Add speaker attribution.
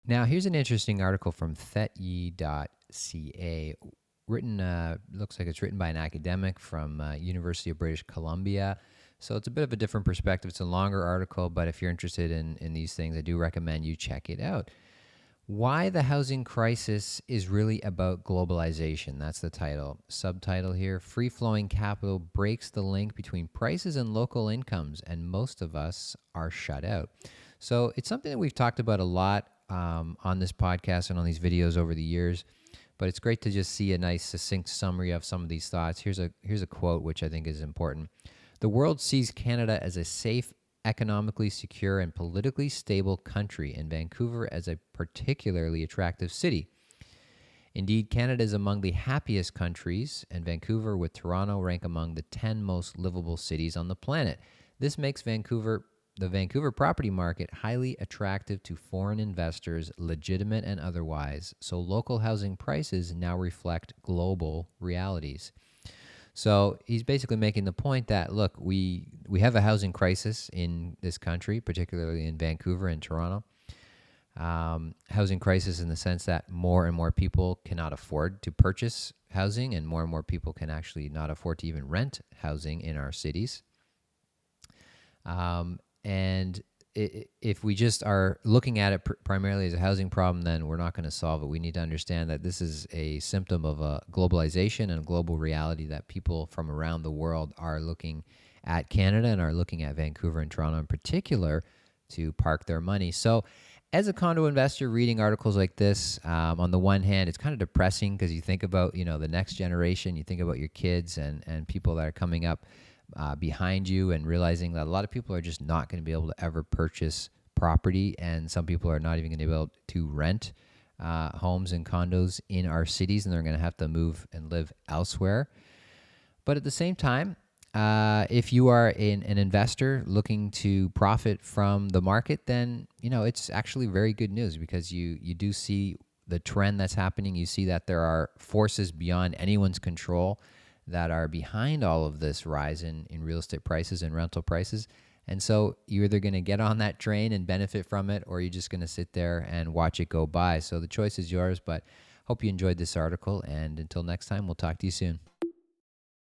Speaker 1: Now, here's an interesting article from thetye.ca. Written, looks like it's written by an academic from University of British Columbia. So it's a bit of a different perspective. It's a longer article, but if you're interested in these things, I do recommend you check it out. Why the Housing Crisis is Really About Globalization. That's the title. Subtitle here: Free Flowing Capital Breaks the Link Between Prices and Local Incomes, and Most of Us Are Shut Out. So it's something that we've talked about a lot on this podcast and on these videos over the years, but it's great to just see a nice succinct summary of some of these thoughts. Here's a quote which I think is important. The world sees Canada as a safe, economically secure, and politically stable country, and Vancouver as a particularly attractive city. Indeed, Canada is among the happiest countries, and Vancouver with Toronto rank among the 10 most livable cities on the planet. This makes the Vancouver property market highly attractive to foreign investors, legitimate and otherwise, so local housing prices now reflect global realities. So he's basically making the point that, look, we have a housing crisis in this country, particularly in Vancouver and Toronto. Housing crisis in the sense that more and more people cannot afford to purchase housing, and more people can actually not afford to even rent housing in our cities. And if we just are looking at it primarily as a housing problem, then we're not going to solve it. We need to understand that this is a symptom of a globalization and a global reality, that people from around the world are looking at Canada and are looking at Vancouver and Toronto in particular to park their money. So as a condo investor, reading articles like this, on the one hand, it's kind of depressing because you think about, the next generation, you think about your kids and people that are coming up behind you, and realizing that a lot of people are just not going to be able to ever purchase property, and some people are not even going to be able to rent homes and condos in our cities, and they're going to have to move and live elsewhere. But at the same time, if you are an investor looking to profit from the market, then it's actually very good news, because you do see the trend that's happening. You see that there are forces beyond anyone's control that are behind all of this rise in real estate prices and rental prices. And so you're either going to get on that train and benefit from it, or you're just going to sit there and watch it go by. So the choice is yours, but hope you enjoyed this article. And until next time, we'll talk to you soon.